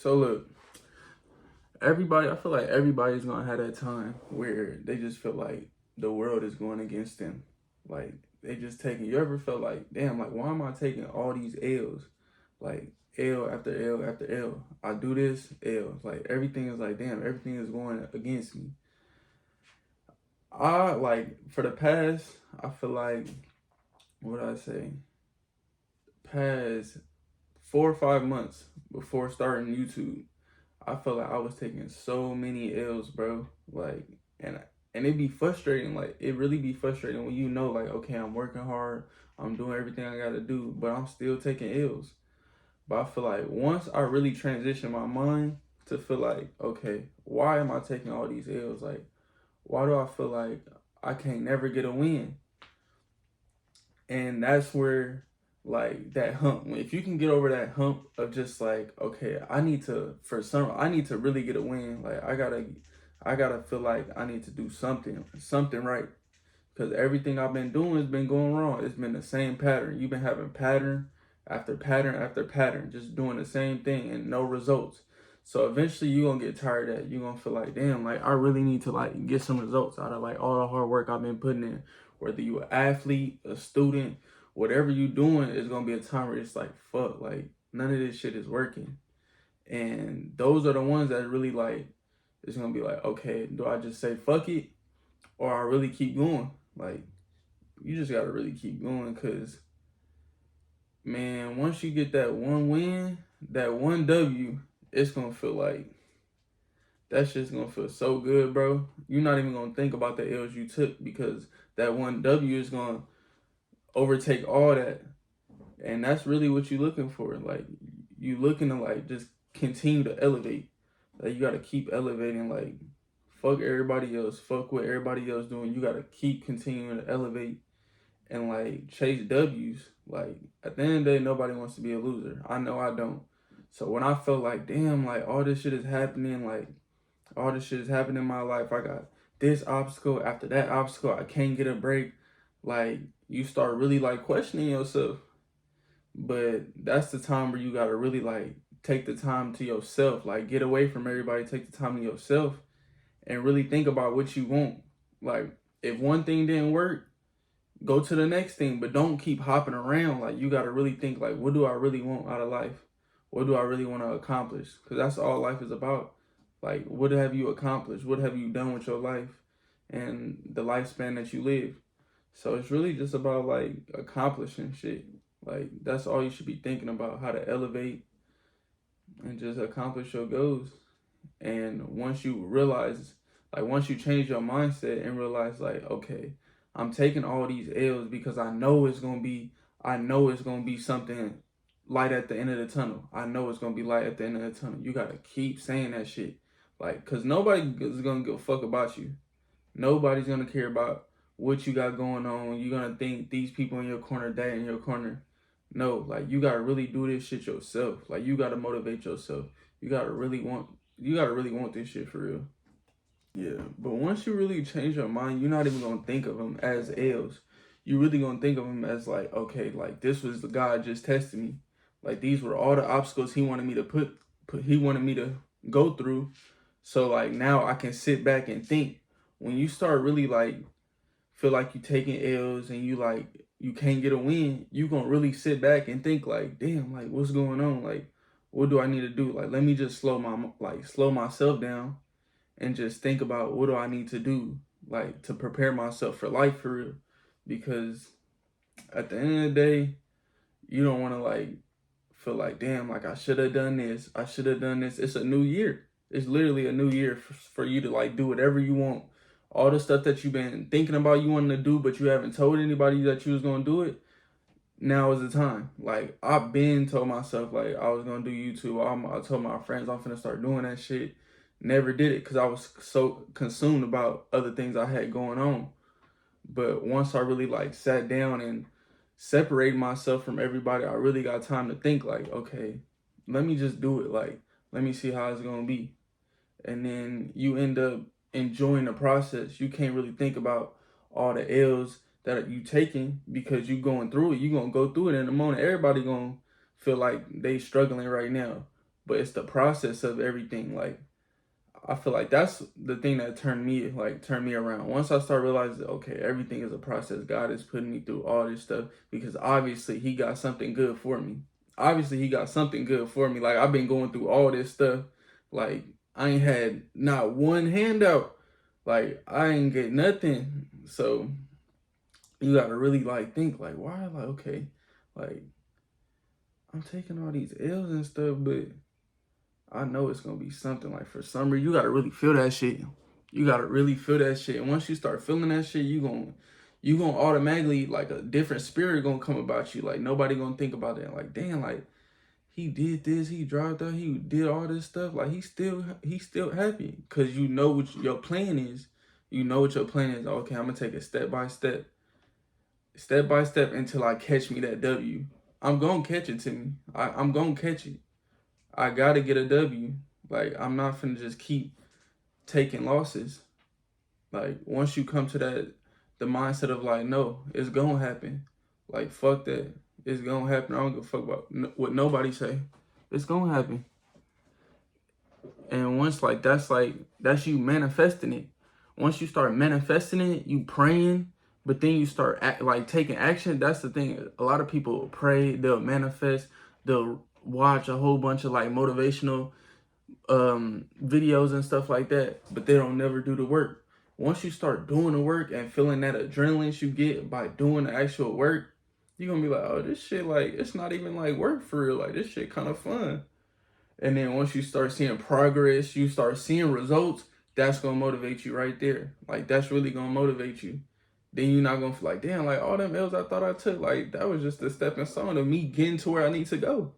So look, everybody, I feel like everybody's gonna have that time where they just feel like the world is going against them. Like they just taking. You ever felt like, damn, like why am I taking all these L's? Like L after L after L. I do this L. Like everything is like, damn, everything is going against me. I like for the past, I feel like what I say, past 4 or 5 months before starting YouTube. I felt like I was taking so many L's, bro. Like, and it'd be frustrating. Like, it really be frustrating when you know, like, okay, I'm working hard, I'm doing everything I gotta do, but I'm still taking L's. But I feel like once I really transition my mind to feel like, okay, why am I taking all these L's? Like, why do I feel like I can't never get a win? And that's where like that hump, if you can get over that hump of just like, okay, I need to really get a win. Like I gotta feel like I need to do something right, because everything I've been doing has been going wrong. It's been the same pattern. You've been having pattern after pattern after pattern, just doing the same thing and no results. So eventually you're gonna get tired of that. You're gonna feel like, damn, like I really need to like get some results out of like all the hard work I've been putting in. Whether you're an athlete, a student, whatever you're doing, it's gonna be a time where it's like, fuck, like none of this shit is working. And those are the ones that really like, it's gonna be like, okay, do I just say fuck it, or I really keep going? Like, you just gotta really keep going, because man, once you get that one win, that one W, it's gonna feel like that shit's gonna feel so good, bro. You're not even gonna think about the L's you took, because that one W is gonna overtake all that. And that's really what you're looking for. Like, you looking to like just continue to elevate. Like, you gotta keep elevating. Like, fuck everybody else, fuck what everybody else doing. You gotta keep continuing to elevate and like chase W's. Like, at the end of the day, nobody wants to be a loser. I know I don't. So when I felt like, damn, like all this shit is happening, like all this shit is happening in my life, I got this obstacle after that obstacle, I can't get a break. Like, you start really like questioning yourself. But that's the time where you gotta really like take the time to yourself, like get away from everybody, take the time to yourself, and really think about what you want. Like, if one thing didn't work, go to the next thing, but don't keep hopping around. Like, you gotta really think like, what do I really want out of life? What do I really want to accomplish? Because that's all life is about. Like, what have you accomplished? What have you done with your life and the lifespan that you live? So it's really just about like accomplishing shit. Like, that's all you should be thinking about, how to elevate and just accomplish your goals. And once you realize, like, once you change your mindset and realize, like, okay, I'm taking all these L's because I know it's gonna be something light at the end of the tunnel. I know it's gonna be light at the end of the tunnel. You gotta keep saying that shit. Like, cause nobody is gonna give a fuck about you. Nobody's gonna care about what you got going on. You're gonna think these people in your corner, that in your corner. No, like, you gotta really do this shit yourself. Like, you gotta motivate yourself. You gotta really want this shit for real. Yeah, but once you really change your mind, you're not even gonna think of them as L's. You really gonna think of them as like, okay, like this was the God just tested me. Like, these were all the obstacles he wanted me to he wanted me to go through. So like now I can sit back and think. When you start really like feel like you taking L's and you like you can't get a win, you gonna really sit back and think like, damn, like what's going on? Like, what do I need to do? Like, let me just slow myself down and just think about what do I need to do, like, to prepare myself for life for real. Because at the end of the day, you don't want to like feel like, damn, like I should have done this, I should have done this. It's a new year. It's literally a new year for you to like do whatever you want. All the stuff that you've been thinking about you wanting to do, but you haven't told anybody that you was gonna do it. Now is the time. Like, I've been told myself like I was gonna do YouTube. I told my friends I'm finna start doing that shit. Never did it because I was so consumed about other things I had going on. But once I really like sat down and separated myself from everybody, I really got time to think like, okay, let me just do it. Like, let me see how it's gonna be. And then you end up enjoying the process. You can't really think about all the L's that you taking because you going through it. You gonna go through it in a moment. Everybody gonna feel like they struggling right now. but it's the process of everything. Like, I feel like that's the thing that turned me around. Once I start realizing, okay, everything is a process. God is putting me through all this stuff because obviously He got something good for me. Obviously He got something good for me. Like, I've been going through all this stuff. Like, I ain't had not one handout. Like, I ain't get nothing. So you gotta really like think like, why? Like, okay, like I'm taking all these L's and stuff, but I know it's gonna be something. Like, for some reason, you gotta really feel that shit. You gotta really feel that shit. And once you start feeling that shit, you gonna automatically, like, a different spirit gonna come about you. Like, nobody gonna think about that. Like, damn, like he did this, he dropped out, he did all this stuff. Like, he's still happy because you know what your plan is. You know what your plan is. Okay, I'm gonna take it step by step until I catch me that W. I'm gonna catch it to me. I'm gonna catch it. I gotta get a W. Like, I'm not finna just keep taking losses. Like, once you come to the mindset of like, no, it's gonna happen. Like, fuck that. It's gonna happen. I don't give a fuck about what nobody say. It's gonna happen. And once, that's you manifesting it. Once you start manifesting it, you praying, but then you start taking action. That's the thing. A lot of people will pray, they'll manifest, they'll watch a whole bunch of like motivational videos and stuff like that, but they don't never do the work. Once you start doing the work and feeling that adrenaline you get by doing the actual work, you're gonna be like, oh, this shit, like, it's not even like work for real. Like, this shit kind of fun. And then once you start seeing progress, you start seeing results, that's gonna motivate you right there. Like, that's really gonna motivate you. Then you're not gonna feel like, damn, like all them L's I thought I took, like that was just a stepping stone of me getting to where I need to go.